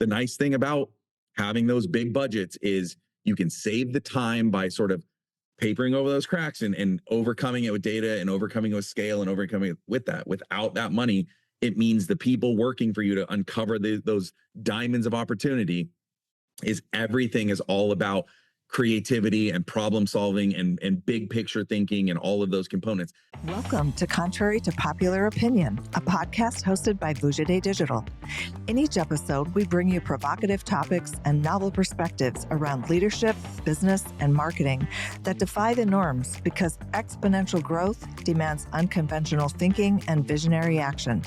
the nice thing about having those big budgets is you can save the time by sort of papering over those cracks and overcoming it with data and overcoming it with scale and overcoming it with that. Without that money, it means the people working for you to uncover those diamonds of opportunity is everything is all about creativity and problem solving and big picture thinking and all of those components. Welcome to Contrary to Popular Opinion, a podcast hosted by Vujade Digital. In each episode, we bring you provocative topics and novel perspectives around leadership, business, and marketing that defy the norms because exponential growth demands unconventional thinking and visionary action.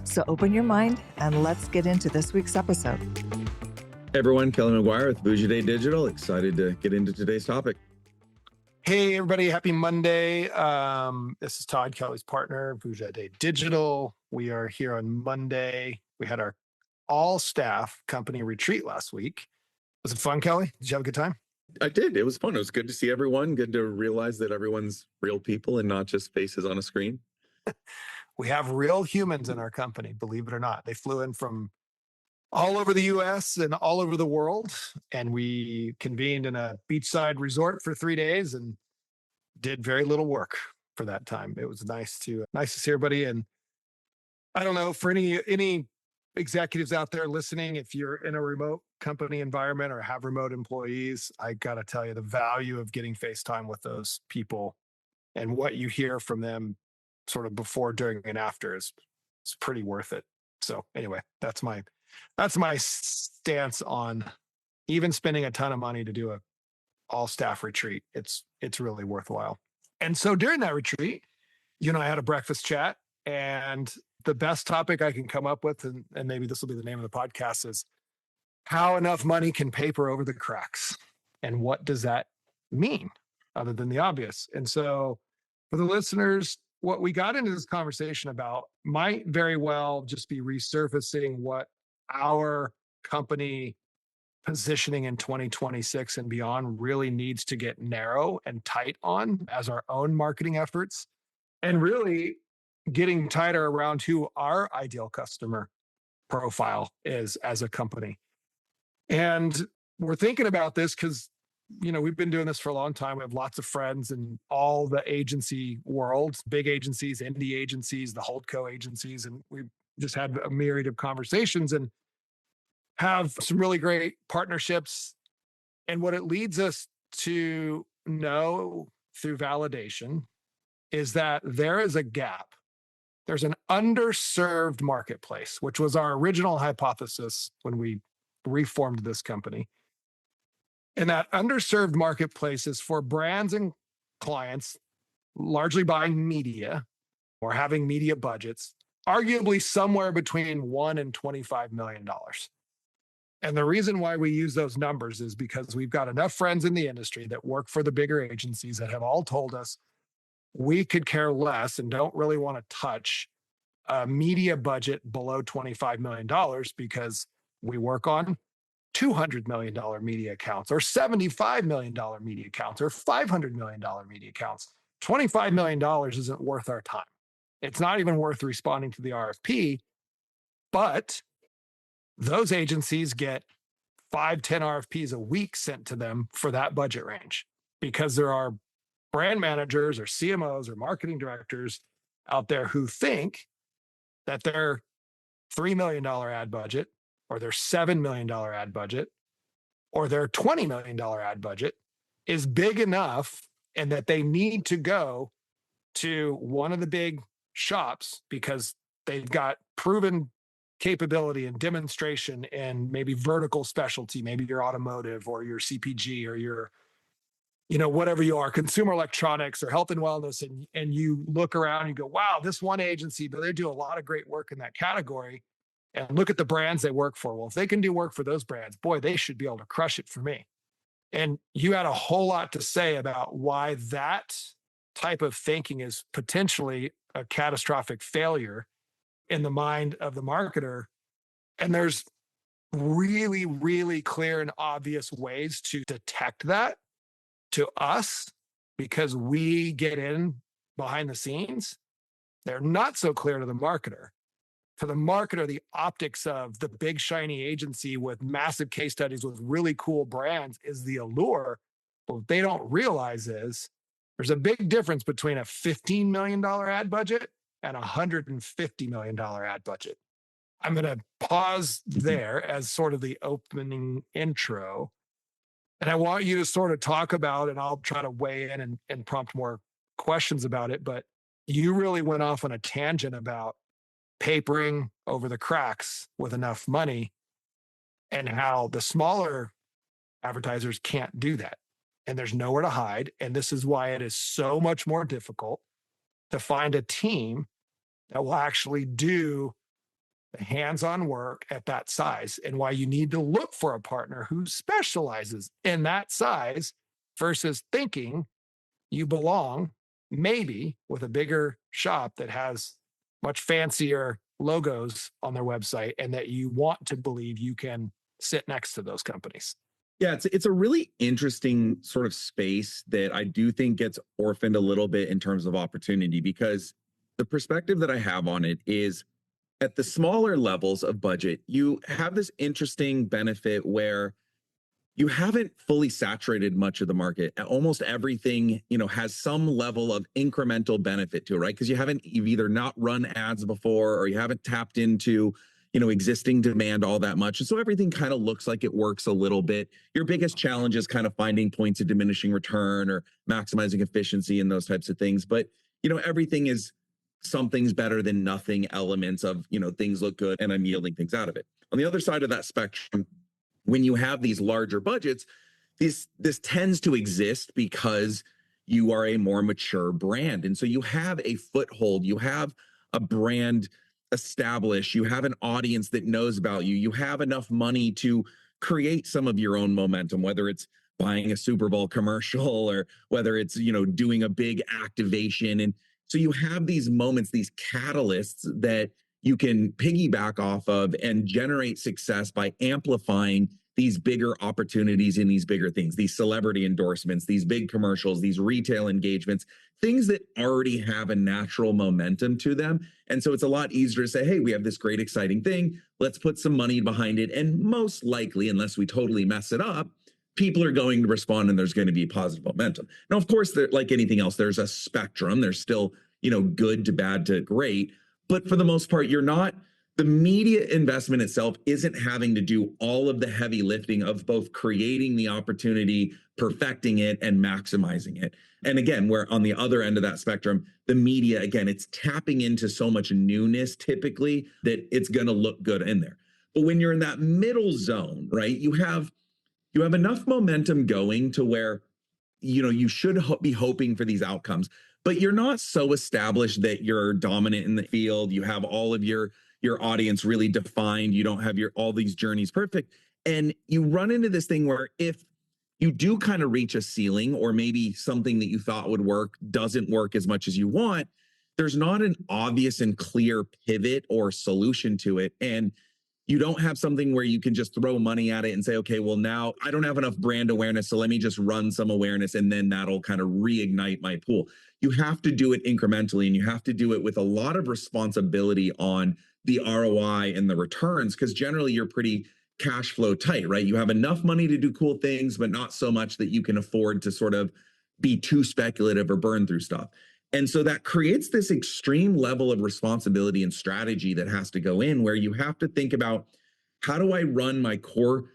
So open your mind and let's get into this week's episode. Hey everyone, Kelly McGuire with Vujade Digital. Excited to get into today's topic. Hey everybody, happy Monday. This is Todd, Kelly's partner, Vujade Digital. We are here on Monday. We had our all-staff company retreat last week. Was it fun, Kelly? Did you have a good time? I did. It was fun. It was good to see everyone. Good to realize that everyone's real people and not just faces on a screen. We have real humans in our company, believe it or not. They flew in from all over the US and all over the world. And we convened in a beachside resort for 3 days and did very little work for that time. It was nice to see everybody. And I don't know, for any executives out there listening, if you're in a remote company environment or have remote employees, I got to tell you the value of getting FaceTime with those people and what you hear from them sort of before, during, and after is pretty worth it. So anyway, that's my stance on even spending a ton of money to do a all staff retreat. It's really worthwhile. And so during that retreat, I had a breakfast chat, and the best topic I can come up with, and maybe this will be the name of the podcast, is how enough money can paper over the cracks. And what does that mean other than the obvious? And so for the listeners, what we got into this conversation about might very well just be resurfacing what our company positioning in 2026 and beyond really needs to get narrow and tight on as our own marketing efforts, and really getting tighter around who our ideal customer profile is as a company. And we're thinking about this because, we've been doing this for a long time. We have lots of friends in all the agency worlds, big agencies, indie agencies, the holdco agencies, and we've just had a myriad of conversations and have some really great partnerships. And what it leads us to know through validation is that there is a gap. There's an underserved marketplace, which was our original hypothesis when we reformed this company. And that underserved marketplace is for brands and clients largely buying media or having media budgets, arguably somewhere between $1 and $25 million. And the reason why we use those numbers is because we've got enough friends in the industry that work for the bigger agencies that have all told us we could care less and don't really want to touch a media budget below $25 million because we work on $200 million media accounts or $75 million media accounts or $500 million media accounts. $25 million isn't worth our time. It's not even worth responding to the RFP, but those agencies get 5-10 RFPs a week sent to them for that budget range because there are brand managers or CMOs or marketing directors out there who think that their $3 million ad budget or their $7 million ad budget or their $20 million ad budget is big enough and that they need to go to one of the big shops because they've got proven capability and demonstration and maybe vertical specialty, maybe your automotive or your CPG or your, whatever you are, consumer electronics or health and wellness. And you look around and you go, wow, this one agency, but they do a lot of great work in that category. And look at the brands they work for. Well, if they can do work for those brands, boy, they should be able to crush it for me. And you had a whole lot to say about why that type of thinking is potentially a catastrophic failure in the mind of the marketer. And there's really, really clear and obvious ways to detect that to us because we get in behind the scenes. They're not so clear to the marketer. for the marketer, the optics of the big shiny agency with massive case studies with really cool brands is the allure. But what they don't realize is there's a big difference between a $15 million ad budget and a $150 million ad budget. I'm going to pause there as sort of the opening intro. And I want you to sort of talk about, and I'll try to weigh in and prompt more questions about it. But you really went off on a tangent about papering over the cracks with enough money and how the smaller advertisers can't do that. And there's nowhere to hide. And this is why it is so much more difficult to find a team that will actually do the hands-on work at that size, and why you need to look for a partner who specializes in that size versus thinking you belong maybe with a bigger shop that has much fancier logos on their website and that you want to believe you can sit next to those companies. Yeah, it's a really interesting sort of space that I do think gets orphaned a little bit in terms of opportunity, because the perspective that I have on it is at the smaller levels of budget, you have this interesting benefit where you haven't fully saturated much of the market. Almost everything, has some level of incremental benefit to it, right? Because you've either not run ads before, or you haven't tapped into, existing demand all that much. And so everything kind of looks like it works a little bit. Your biggest challenge is kind of finding points of diminishing return or maximizing efficiency and those types of things. But, everything is something's better than nothing elements of, things look good and I'm yielding things out of it. On the other side of that spectrum, when you have these larger budgets, this tends to exist because you are a more mature brand. And so you have a foothold, you have a brand established, you have an audience that knows about you, you have enough money to create some of your own momentum, whether it's buying a Super Bowl commercial or whether it's, doing a big activation. And so you have these moments, these catalysts that you can piggyback off of and generate success by amplifying these bigger opportunities in these bigger things, these celebrity endorsements, these big commercials, these retail engagements, things that already have a natural momentum to them. And so it's a lot easier to say, hey, we have this great, exciting thing. Let's put some money behind it. And most likely, unless we totally mess it up, people are going to respond and there's going to be positive momentum. Now, of course, like anything else, there's a spectrum. There's still, good to bad to great. But for the most part, the media investment itself isn't having to do all of the heavy lifting of both creating the opportunity, perfecting it, and maximizing it. And again, we're on the other end of that spectrum, the media, again, it's tapping into so much newness typically that it's going to look good in there. But when you're in that middle zone, right, you have enough momentum going to where, you should be hoping for these outcomes, but you're not so established that you're dominant in the field. You have all of your audience really defined. You don't have all these journeys perfect. And you run into this thing where if you do kind of reach a ceiling, or maybe something that you thought would work doesn't work as much as you want, there's not an obvious and clear pivot or solution to it. And you don't have something where you can just throw money at it and say, okay, well, now I don't have enough brand awareness, so let me just run some awareness and then that'll kind of reignite my pool. You have to do it incrementally, and you have to do it with a lot of responsibility on the ROI and the returns, because generally you're pretty cash flow tight, right? You have enough money to do cool things, but not so much that you can afford to sort of be too speculative or burn through stuff. And so that creates this extreme level of responsibility and strategy that has to go in, where you have to think about, how do I run my core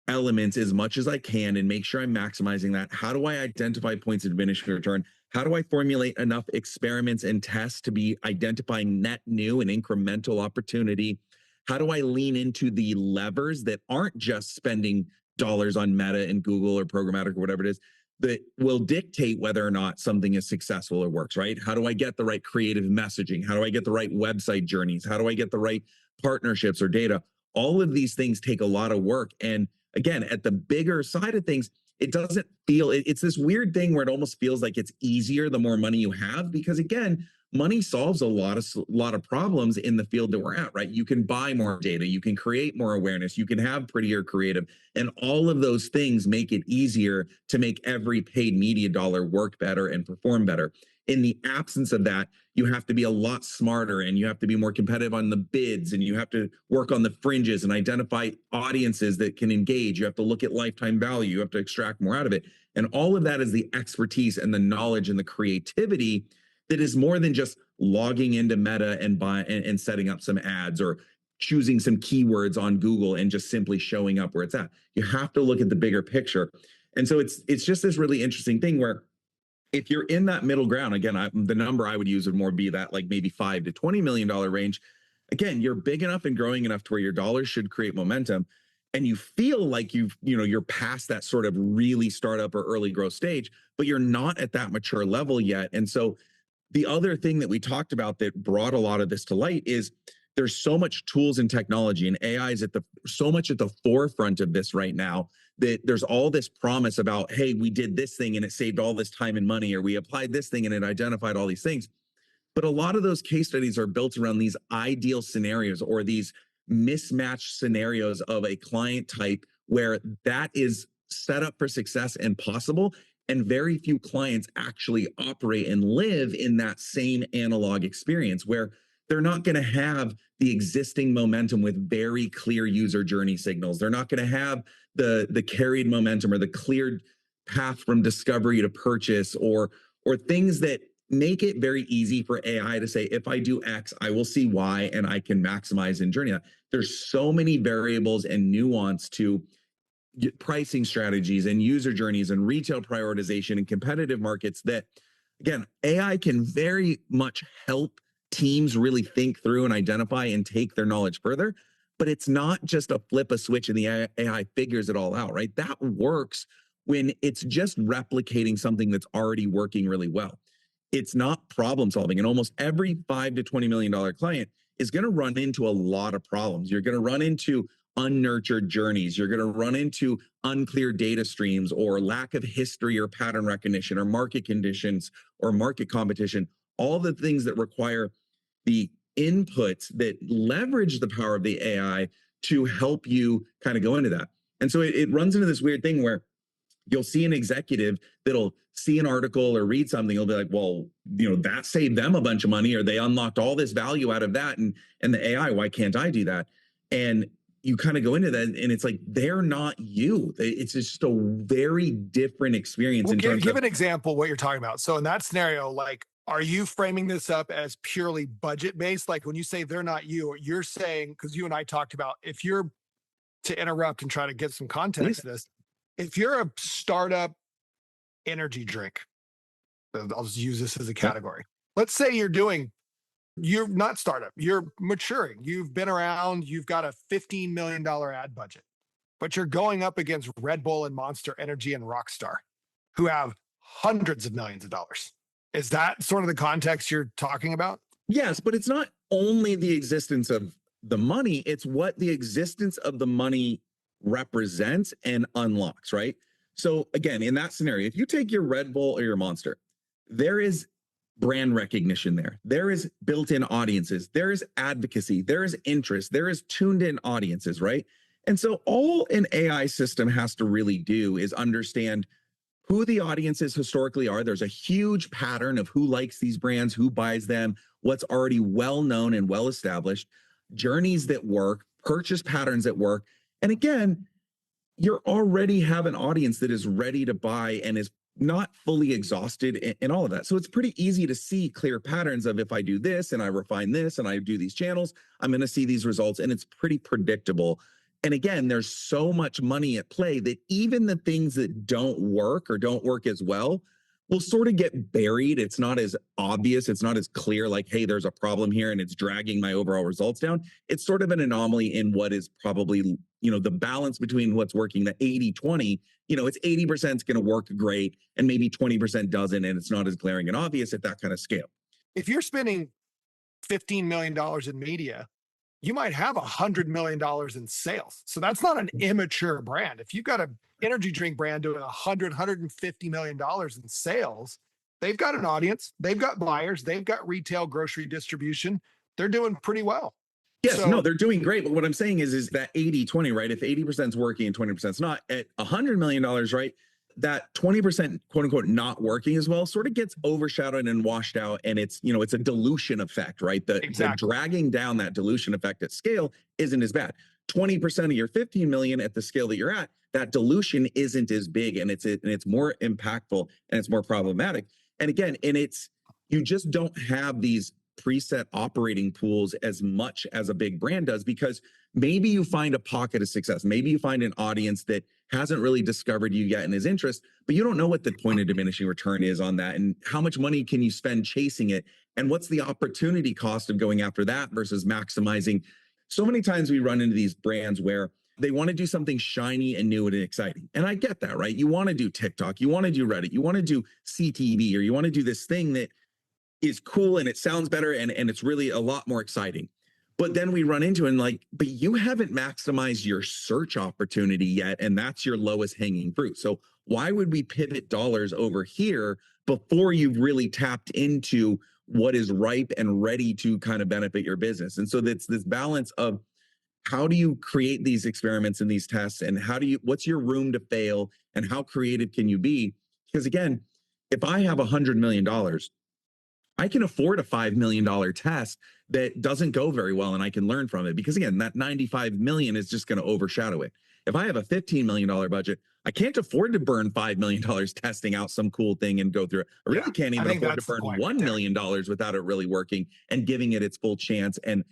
elements as much as I can and make sure I'm maximizing that? How do I identify points of diminishing return? How do I formulate enough experiments and tests to be identifying net new and incremental opportunity? How do I lean into the levers that aren't just spending dollars on Meta and Google or programmatic or whatever it is, that will dictate whether or not something is successful or works, right? How do I get the right creative messaging? How do I get the right website journeys? How do I get the right partnerships or data? All of these things take a lot of work. And again, at the bigger side of things, it doesn't feel, it's this weird thing where it almost feels like it's easier the more money you have, because again, money solves a lot of problems in the field that we're at, right? You can buy more data, you can create more awareness, you can have prettier creative, and all of those things make it easier to make every paid media dollar work better and perform better. in the absence of that, you have to be a lot smarter and you have to be more competitive on the bids and you have to work on the fringes and identify audiences that can engage. You have to look at lifetime value. You have to extract more out of it. And all of that is the expertise and the knowledge and the creativity that is more than just logging into Meta and setting up some ads or choosing some keywords on Google and just simply showing up where it's at. You have to look at the bigger picture. And so it's just this really interesting thing where if you're in that middle ground, again, the number I would use would more be that like maybe $5 to $20 million range. Again, you're big enough and growing enough to where your dollars should create momentum. And you feel like you're past that sort of really startup or early growth stage, but you're not at that mature level yet. And so the other thing that we talked about that brought a lot of this to light is there's so much tools and technology, and AI is so much at the forefront of this right now, that there's all this promise about, hey, we did this thing and it saved all this time and money, or we applied this thing and it identified all these things. But a lot of those case studies are built around these ideal scenarios or these mismatched scenarios of a client type where that is set up for success and possible. And very few clients actually operate and live in that same analog experience where they're not going to have the existing momentum with very clear user journey signals. They're not going to have the carried momentum or the cleared path from discovery to purchase or things that make it very easy for AI to say, if I do X, I will see Y and I can maximize in journey. There's so many variables and nuance to pricing strategies and user journeys and retail prioritization and competitive markets that, again, AI can very much help teams really think through and identify and take their knowledge further. But it's not just a flip a switch and the AI figures it all out, right? That works when it's just replicating something that's already working really well. It's not problem solving. And almost every $5 to $20 million client is going to run into a lot of problems. You're going to run into unnurtured journeys. You're going to run into unclear data streams or lack of history or pattern recognition or market conditions or market competition, all the things that require the inputs that leverage the power of the AI to help you kind of go into that. And so it runs into this weird thing where you'll see an executive that'll see an article or read something. He'll be like, well, that saved them a bunch of money, or they unlocked all this value out of that. And the AI, why can't I do that? And you kind of go into that and it's like, they're not you. It's just a very different experience. Well, give an example what you're talking about. So in that scenario, like, are you framing this up as purely budget based? Like when you say they're not you, you're saying, because you and I talked about, if you're, to interrupt and try to get some context to this, if you're a startup energy drink, I'll just use this as a category. Let's say you're not startup, you're maturing. You've been around, you've got a $15 million ad budget, but you're going up against Red Bull and Monster Energy and Rockstar, who have hundreds of millions of dollars. Is that sort of the context you're talking about? Yes, but it's not only the existence of the money, it's what the existence of the money represents and unlocks, right? So again, in that scenario, if you take your Red Bull or your Monster, there is brand recognition there. There is built-in audiences. There is advocacy. There is interest. There is tuned-in audiences, right? And so all an AI system has to really do is understand who the audiences historically are. There's a huge pattern of who likes these brands, who buys them, what's already well-known and well-established, journeys that work, purchase patterns that work. And again, you already have an audience that is ready to buy and is not fully exhausted in all of that. So it's pretty easy to see clear patterns of, if I do this and I refine this and I do these channels, I'm going to see these results, and it's pretty predictable. And again, there's so much money at play that even the things that don't work or don't work as well will sort of get buried. It's not as obvious. It's not as clear, like, hey, there's a problem here and it's dragging my overall results down. It's sort of an anomaly in what is probably, the balance between what's working, the 80-20, it's 80% is going to work great and maybe 20% doesn't. And it's not as glaring and obvious at that kind of scale. If you're spending $15 million in media, you might have $100 million in sales. So that's not an immature brand. If you've got an energy drink brand doing $150 million in sales, they've got an audience, they've got buyers, they've got retail grocery distribution. They're doing pretty well. Yes, no, they're doing great. But what I'm saying is that 80-20, right? If 80% is working and 20% is not, at $100 million, right? that 20% quote unquote not working as well sort of gets overshadowed and washed out. And it's, it's a dilution effect, right? The Exactly. dragging down that dilution effect at scale isn't as bad. 20% of your 15 million at the scale that you're at, that dilution isn't as big, and it's more impactful, and it's more problematic. And again, you just don't have these preset operating pools as much as a big brand does, because maybe you find a pocket of success. Maybe you find an audience that hasn't really discovered you yet and is interest, but you don't know what the point of diminishing return is on that, and how much money can you spend chasing it, and what's the opportunity cost of going after that versus maximizing. So many times we run into these brands where they want to do something shiny and new and exciting. And I get that, right? You want to do TikTok, you want to do Reddit, you want to do CTV, or you want to do this thing that is cool and it sounds better and it's really a lot more exciting. But then we run into and but you haven't maximized your search opportunity yet, and that's your lowest hanging fruit. So why would we pivot dollars over here before you've really tapped into what is ripe and ready to kind of benefit your business? And so that's this balance of, how do you create these experiments and these tests, and what's your room to fail, and how creative can you be? Because again, if I have $100 million, I can afford a $5 million test that doesn't go very well, and I can learn from it, because again, that 95 million is just going to overshadow it. If I have a $15 million budget, I can't afford to burn $5 million testing out some cool thing and go through it. I really can't even afford to burn $1 million without it really working and giving it its full chance. And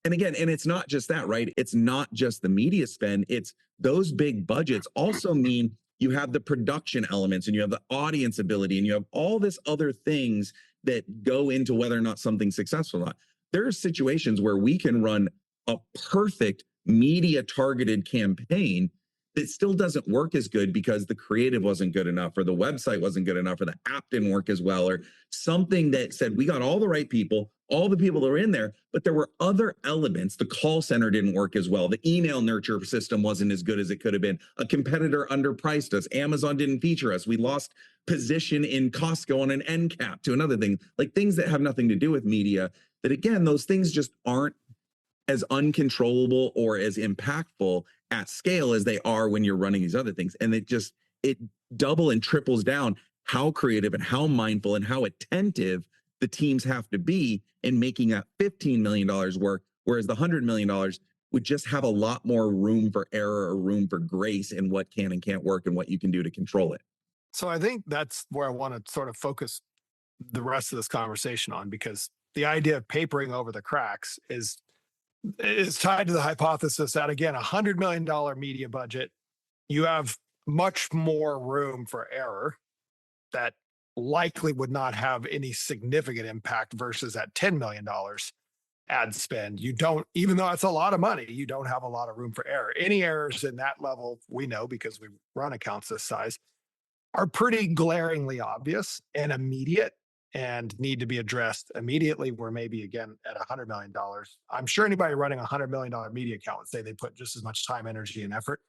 again, and it's not just that, right? It's not just the media spend. It's those big budgets also mean you have the production elements, and you have the audience ability, and you have all this other things that go into whether or not something's successful or not. There are situations where we can run a perfect media targeted campaign that still doesn't work as good because the creative wasn't good enough, or the website wasn't good enough, or the app didn't work as well, or something that said we got all the right people, all the people that were in there, but there were other elements. The call center didn't work as well. The email nurture system wasn't as good as it could have been. A competitor underpriced us. Amazon didn't feature us. We lost position in Costco on an end cap to another thing, like things that have nothing to do with media, that again, those things just aren't as uncontrollable or as impactful at scale as they are when you're running these other things. And it double and triples down how creative and how mindful and how attentive the teams have to be in making that $15 million work, whereas the $100 million would just have a lot more room for error or room for grace in what can and can't work and what you can do to control it. So I think that's where I want to sort of focus the rest of this conversation on, because the idea of papering over the cracks is tied to the hypothesis that, again, $100 million media budget, you have much more room for error that likely would not have any significant impact versus that $10 million ad spend. You don't, even though it's a lot of money, you don't have a lot of room for error. Any errors in that level, we know because we run accounts this size, are pretty glaringly obvious and immediate and need to be addressed immediately. Where maybe, again, at $100 million, I'm sure anybody running a $100 million media account would say they put just as much time, energy, and effort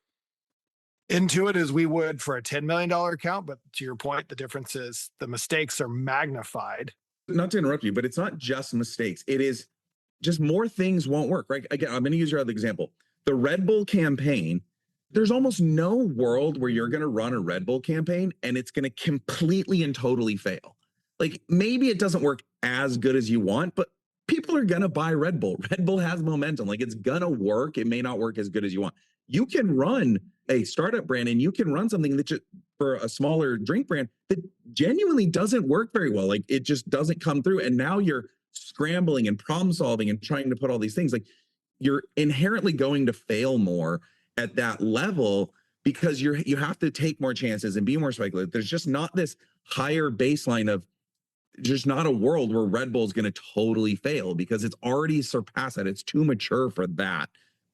into it as we would for a $10 million account. But to your point, the difference is the mistakes are magnified. Not to interrupt you, but it's not just mistakes. It is just more things won't work, right? Again, I'm going to use your other example. The Red Bull campaign, there's almost no world where you're going to run a Red Bull campaign and it's going to completely and totally fail. Like, maybe it doesn't work as good as you want, but people are going to buy Red Bull. Red Bull has momentum. Like, it's going to work. It may not work as good as you want. You can run a startup brand and you can run something that for a smaller drink brand that genuinely doesn't work very well. Like, it just doesn't come through. And now you're scrambling and problem solving and trying to put all these things. Like, you're inherently going to fail more at that level because you have to take more chances and be more speculative. There's just not this higher baseline of, just not a world where Red Bull is going to totally fail, because it's already surpassed that. It's too mature for that,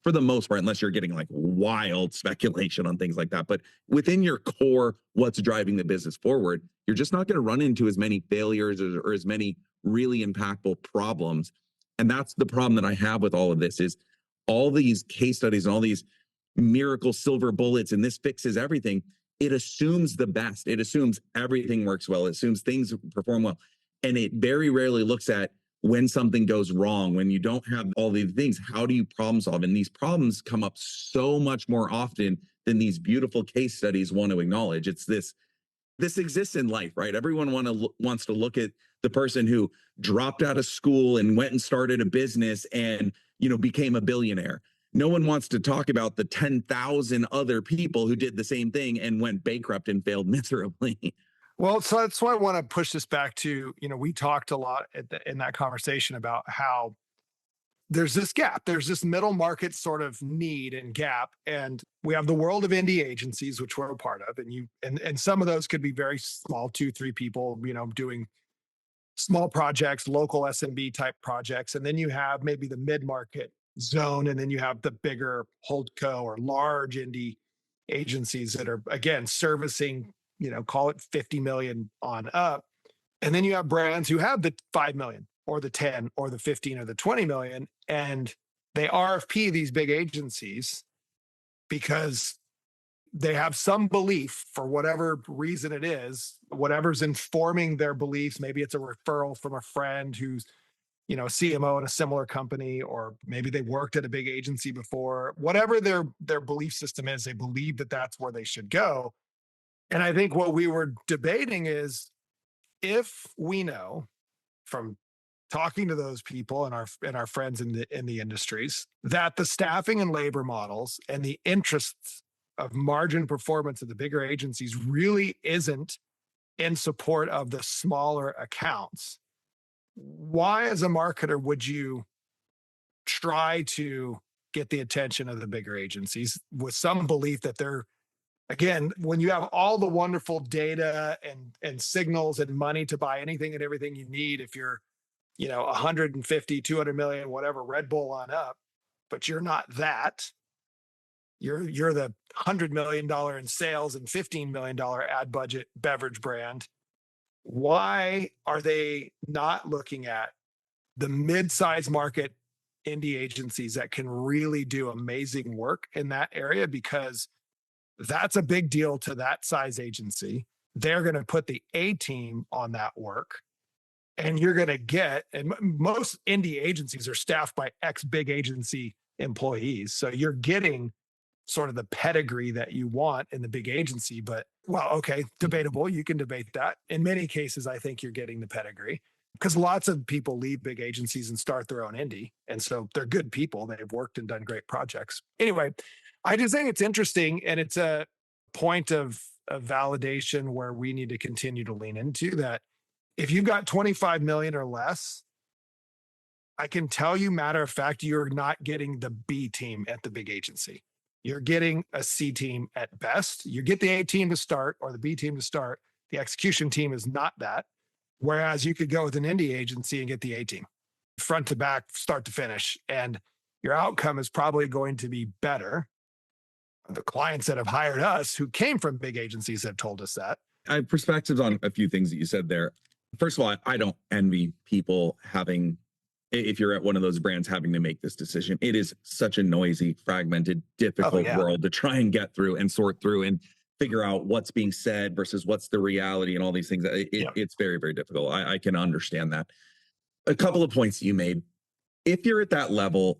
for the most part, unless you're getting like wild speculation on things like that. But within your core, what's driving the business forward, you're just not going to run into as many failures or as many really impactful problems. And that's the problem that I have with all of this, is all these case studies and all these miracle silver bullets and this fixes everything. It assumes the best. It assumes everything works well. It assumes things perform well. And it very rarely looks at when something goes wrong, when you don't have all these things, how do you problem solve? And these problems come up so much more often than these beautiful case studies want to acknowledge. It's this this exists in life, right? Everyone wants to look at the person who dropped out of school and went and started a business and, became a billionaire. No one wants to talk about the 10,000 other people who did the same thing and went bankrupt and failed miserably. Well, so that's why I want to push this back to, we talked a lot in that conversation about how there's this gap, there's this middle market sort of need and gap. And we have the world of indie agencies, which we're a part of. And some of those could be very small, 2, 3 people, doing small projects, local SMB type projects. And then you have maybe the mid-market zone. And then you have the bigger holdco or large indie agencies that are, again, servicing, call it 50 million on up. And then you have brands who have the 5 million or the 10 or the 15 or the 20 million. And they RFP these big agencies because they have some belief, for whatever reason it is, whatever's informing their beliefs. Maybe it's a referral from a friend who's, a CMO at a similar company, or maybe they worked at a big agency before. Whatever their belief system is, they believe that that's where they should go. And I think what we were debating is, if we know from talking to those people and our friends in the industries that the staffing and labor models and the interests of margin performance of the bigger agencies really isn't in support of the smaller accounts, why as a marketer would you try to get the attention of the bigger agencies with some belief that they're, again, when you have all the wonderful data and signals and money to buy anything and everything you need, if you're 150, 200 million, whatever, Red Bull on up, but you're not that. You're the $100 million in sales and $15 million ad budget beverage brand. Why are they not looking at the mid-size market indie agencies that can really do amazing work in that area? Because that's a big deal to that size agency. They're going to put the A team on that work. And you're going to get, and most indie agencies are staffed by ex-big agency employees. So you're getting sort of the pedigree that you want in the big agency. But, well, okay, debatable. You can debate that. In many cases, I think you're getting the pedigree because lots of people leave big agencies and start their own indie. And so they're good people. They've worked and done great projects. Anyway, I just think it's interesting. And it's a point of validation where we need to continue to lean into that. If you've got 25 million or less, I can tell you, matter of fact, you're not getting the B team at the big agency. You're getting a C team at best. You get the A team to start or the B team to start. The execution team is not that. Whereas you could go with an indie agency and get the A team, front to back, start to finish. And your outcome is probably going to be better. The clients that have hired us who came from big agencies have told us that. I have perspectives on a few things that you said there. First of all, I don't envy people having, if you're at one of those brands, having to make this decision. It is such a noisy, fragmented, difficult world to try and get through and sort through and figure out what's being said versus what's the reality and all these things. It's very, very difficult. I can understand that. A couple of points you made. If you're at that level,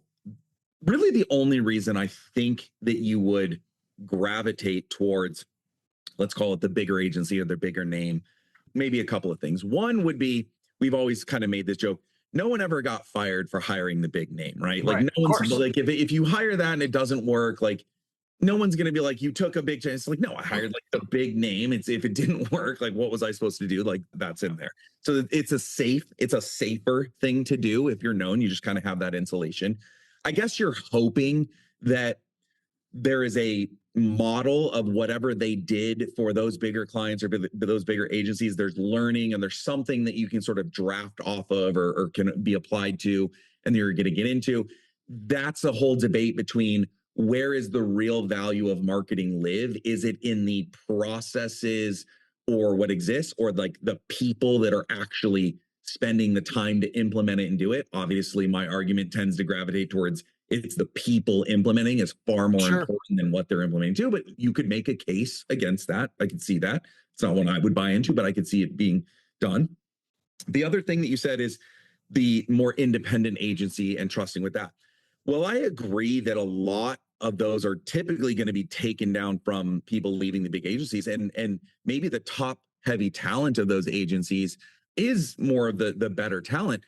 really the only reason I think that you would gravitate towards, let's call it the bigger agency or the bigger name, maybe a couple of things. One would be, we've always kind of made this joke, no one ever got fired for hiring the big name, right? Like no one's like, if you hire that and it doesn't work, like no one's going to be like, you took a big chance. Like, no, I hired like the big name. If it didn't work, like what was I supposed to do? Like that's in there. So it's a safer thing to do. If you're known, you just kind of have that insulation. I guess you're hoping that there is a model of whatever they did for those bigger clients or those bigger agencies. There's learning and there's something that you can sort of draft off of or can be applied to and you're going to get into. That's a whole debate between where is the real value of marketing live? Is it in the processes or what exists, or like the people that are actually spending the time to implement it and do it? Obviously, my argument tends to gravitate towards it's the people implementing is far more important than what they're implementing too. But you could make a case against that. I could see that. It's not one I would buy into, but I could see it being done. The other thing that you said is the more independent agency and trusting with that. Well, I agree that a lot of those are typically going to be taken down from people leaving the big agencies. And maybe the top heavy talent of those agencies is more of the better talent.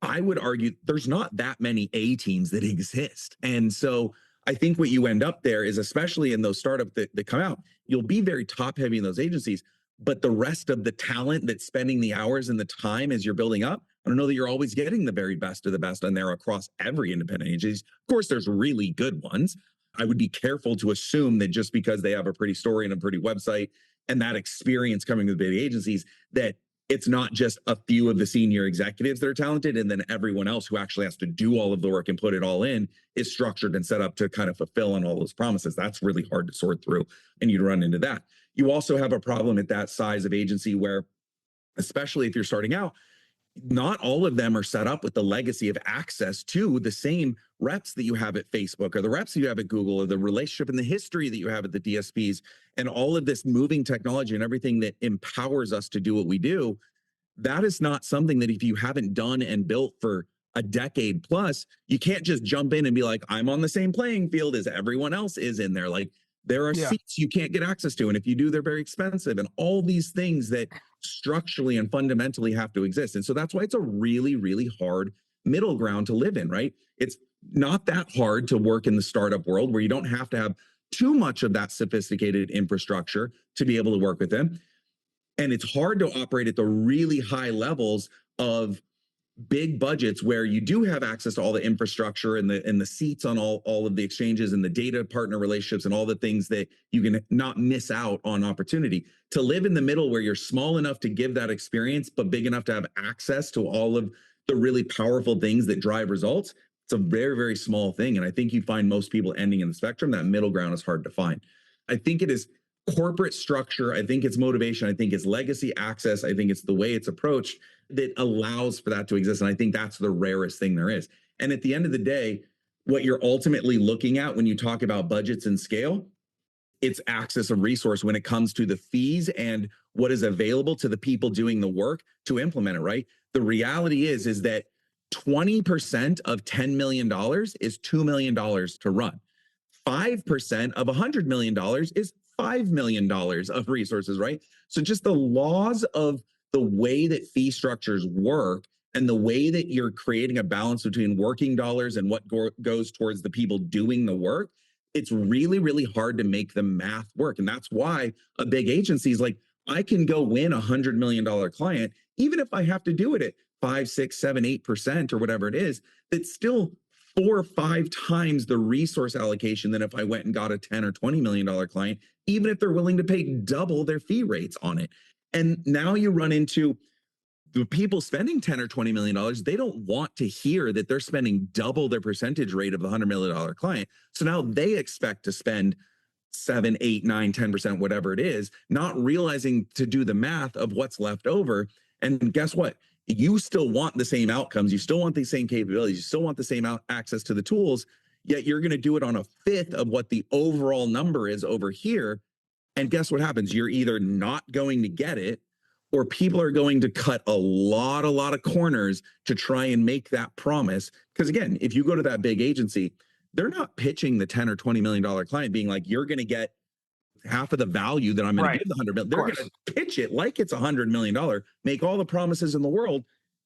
I would argue there's not that many A teams that exist. And so I think what you end up there is, especially in those startups that come out, you'll be very top heavy in those agencies, but the rest of the talent that's spending the hours and the time as you're building up, I don't know that you're always getting the very best of the best on there across every independent agency. Of course, there's really good ones. I would be careful to assume that just because they have a pretty story and a pretty website and that experience coming with big agencies, that it's not just a few of the senior executives that are talented, and then everyone else who actually has to do all of the work and put it all in is structured and set up to kind of fulfill on all those promises. That's really hard to sort through, and you'd run into that. You also have a problem at that size of agency where, especially if you're starting out, not all of them are set up with the legacy of access to the same reps that you have at Facebook or the reps that you have at Google or the relationship and the history that you have at the DSPs and all of this moving technology and everything that empowers us to do what we do. That is not something that if you haven't done and built for a decade plus, you can't just jump in and be like, I'm on the same playing field as everyone else is in there. Like, there are seats you can't get access to. And if you do, they're very expensive and all these things that structurally and fundamentally have to exist. And so that's why it's a really, really hard middle ground to live in, right? It's not that hard to work in the startup world where you don't have to have too much of that sophisticated infrastructure to be able to work with them. And it's hard to operate at the really high levels of big budgets where you do have access to all the infrastructure and the seats on all of the exchanges and the data partner relationships and all the things that you can not miss out on opportunity. To live in the middle where you're small enough to give that experience, but big enough to have access to all of the really powerful things that drive results, it's a very, very small thing. And I think you find most people ending in the spectrum. That middle ground is hard to find. I think it is corporate structure. I think it's motivation. I think it's legacy access. I think it's the way it's approached that allows for that to exist. And I think that's the rarest thing there is. And at the end of the day, what you're ultimately looking at when you talk about budgets and scale, it's access of resource when it comes to the fees and what is available to the people doing the work to implement it, right? The reality is that 20% of $10 million is $2 million to run. 5% of $100 million is $5 million of resources, right? So just the laws of the way that fee structures work and the way that you're creating a balance between working dollars and what goes towards the people doing the work, it's really, really hard to make the math work. And that's why a big agency is like, I can go win $100 million client, even if I have to do it at 5, 6, 7, 8% or whatever it is, that's still 4 or 5 times the resource allocation than if I went and got a $10 or $20 million client, even if they're willing to pay double their fee rates on it. And now you run into the people spending 10 or $20 million, they don't want to hear that they're spending double their percentage rate of the $100 million client. So now they expect to spend 7, 8, 9, 10%, whatever it is, not realizing to do the math of what's left over. And guess what? You still want the same outcomes. You still want the same capabilities. You still want the same access to the tools, yet you're going to do it on a fifth of what the overall number is over here. And guess what happens? You're either not going to get it, or people are going to cut a lot of corners to try and make that promise. Because again, if you go to that big agency, they're not pitching the $10 or $20 million client being like, you're going to get half of the value that I'm going to give the $100 million. They're going to pitch it like it's $100 million, make all the promises in the world.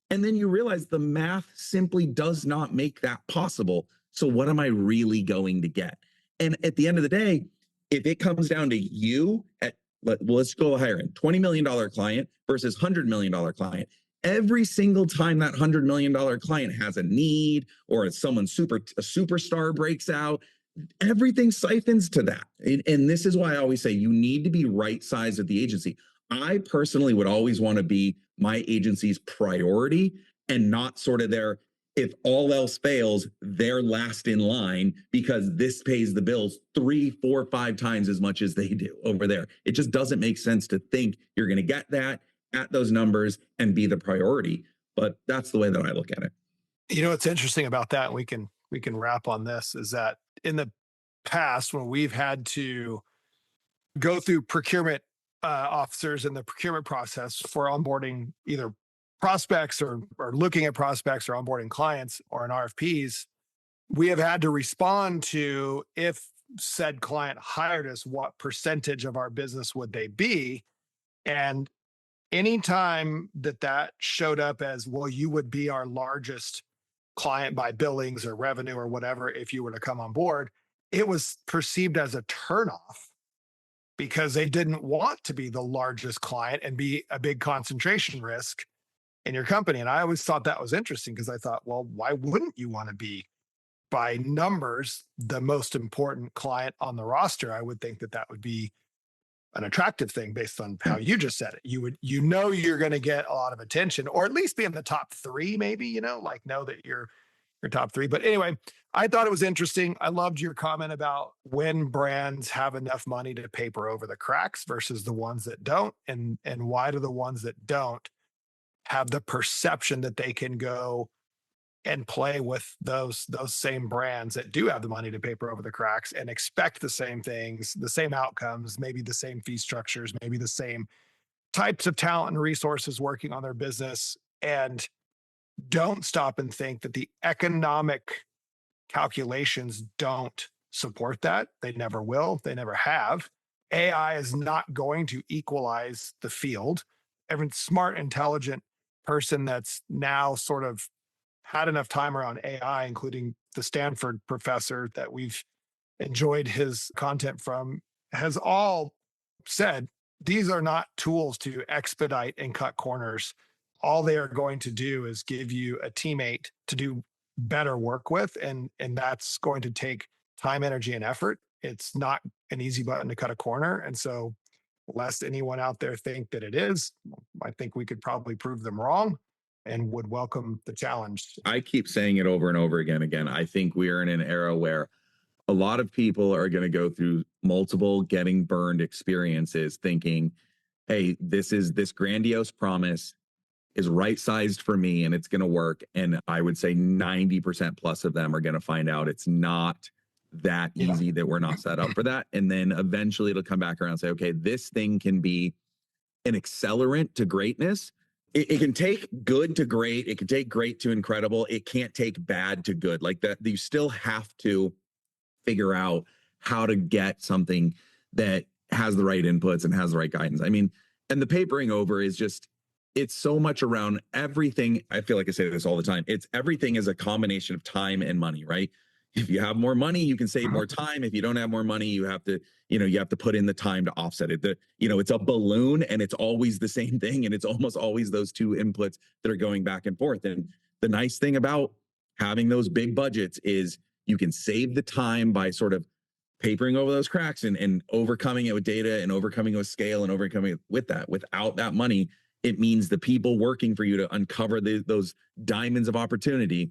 And then you realize the math simply does not make that possible. So what am I really going to get? And at the end of the day, if it comes down to you at, let's go higher end, $20 million client versus $100 million client. Every single time that $100 million client has a need or a superstar breaks out, everything siphons to that. And this is why I always say you need to be right sized at the agency. I personally would always want to be my agency's priority and not sort of their, if all else fails, they're last in line because this pays the bills 3, 4, 5 times as much as they do over there. It just doesn't make sense to think you're going to get that at those numbers and be the priority. But that's the way that I look at it. You know, what's interesting about that, we can wrap on this, is that in the past, when we've had to go through procurement officers in the procurement process for onboarding either prospects or looking at prospects or onboarding clients or in RFPs, we have had to respond to, if said client hired us, what percentage of our business would they be? And anytime that showed up as, well, you would be our largest client by billings or revenue or whatever if you were to come on board, it was perceived as a turnoff because they didn't want to be the largest client and be a big concentration risk in your company. And I always thought that was interesting because I thought, well, why wouldn't you want to be by numbers the most important client on the roster? I would think that would be an attractive thing based on how you just said it. You're going to get a lot of attention, or at least be in the top three, maybe, like know that you're top three. But anyway, I thought it was interesting. I loved your comment about when brands have enough money to paper over the cracks versus the ones that don't. And why do the ones that don't have the perception that they can go and play with those same brands that do have the money to paper over the cracks and expect the same things, the same outcomes, maybe the same fee structures, maybe the same types of talent and resources working on their business, and don't stop and think that the economic calculations don't support that. They never will. They never have. AI is not going to equalize the field. Every smart, intelligent person that's now sort of had enough time around AI, including the Stanford professor that we've enjoyed his content from, has all said, these are not tools to expedite and cut corners. All they are going to do is give you a teammate to do better work with. And that's going to take time, energy, and effort. It's not an easy button to cut a corner. And so lest anyone out there think that it is, I think we could probably prove them wrong and would welcome the challenge. I keep saying it over and over again. I think we are in an era where a lot of people are going to go through multiple getting burned experiences thinking, hey, this grandiose promise is right-sized for me and it's going to work. And I would say 90% plus of them are going to find out it's not that easy, that we're not set up for that. And then eventually it'll come back around and say, okay, this thing can be an accelerant to greatness. It can take good to great. It can take great to incredible. It can't take bad to good. Like that, you still have to figure out how to get something that has the right inputs and has the right guidance. I mean, and the papering over is just, it's so much around everything. I feel like I say this all the time. Everything is a combination of time and money, right? If you have more money, you can save more time. If you don't have more money, you have to put in the time to offset it. It's a balloon and it's always the same thing. And it's almost always those two inputs that are going back and forth. And the nice thing about having those big budgets is you can save the time by sort of papering over those cracks and overcoming it with data and overcoming it with scale and overcoming it with that. Without that money, it means the people working for you to uncover those diamonds of opportunity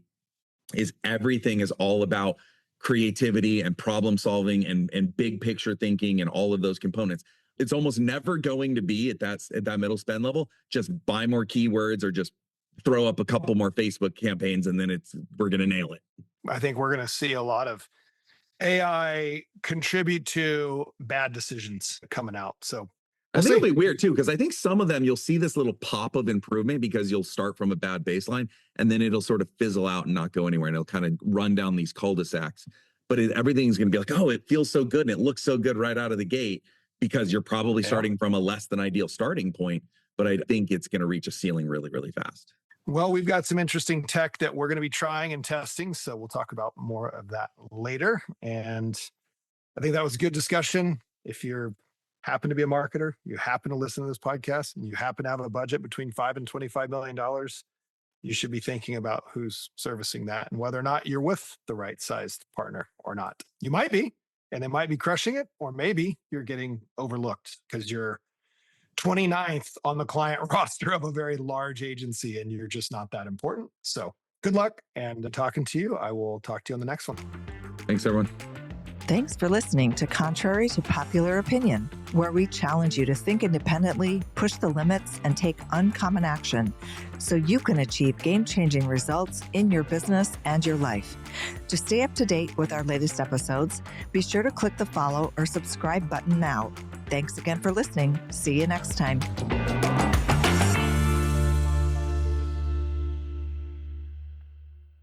everything is all about creativity and problem solving and big picture thinking and all of those components. It's almost never going to be at that middle spend level. Just buy more keywords or just throw up a couple more Facebook campaigns and then we're going to nail it. I think we're going to see a lot of AI contribute to bad decisions coming out. So I think it'll be weird too, because I think some of them you'll see this little pop of improvement because you'll start from a bad baseline and then it'll sort of fizzle out and not go anywhere and it'll kind of run down these cul-de-sacs. But everything's going to be like, oh, it feels so good and it looks so good right out of the gate because you're probably starting from a less than ideal starting point. But I think it's going to reach a ceiling really, really fast. Well, we've got some interesting tech that we're going to be trying and testing. So we'll talk about more of that later. And I think that was a good discussion. If you're happen to be a marketer, you happen to listen to this podcast, and you happen to have a budget between $5 and $25 million, you should be thinking about who's servicing that and whether or not you're with the right sized partner or not. You might be, and they might be crushing it, or maybe you're getting overlooked because you're 29th on the client roster of a very large agency and you're just not that important. So good luck and talking to you. I will talk to you on the next one. Thanks, everyone. Thanks for listening to Contrary to Popular Opinion, where we challenge you to think independently, push the limits, and take uncommon action so you can achieve game-changing results in your business and your life. To stay up to date with our latest episodes, be sure to click the follow or subscribe button now. Thanks again for listening. See you next time.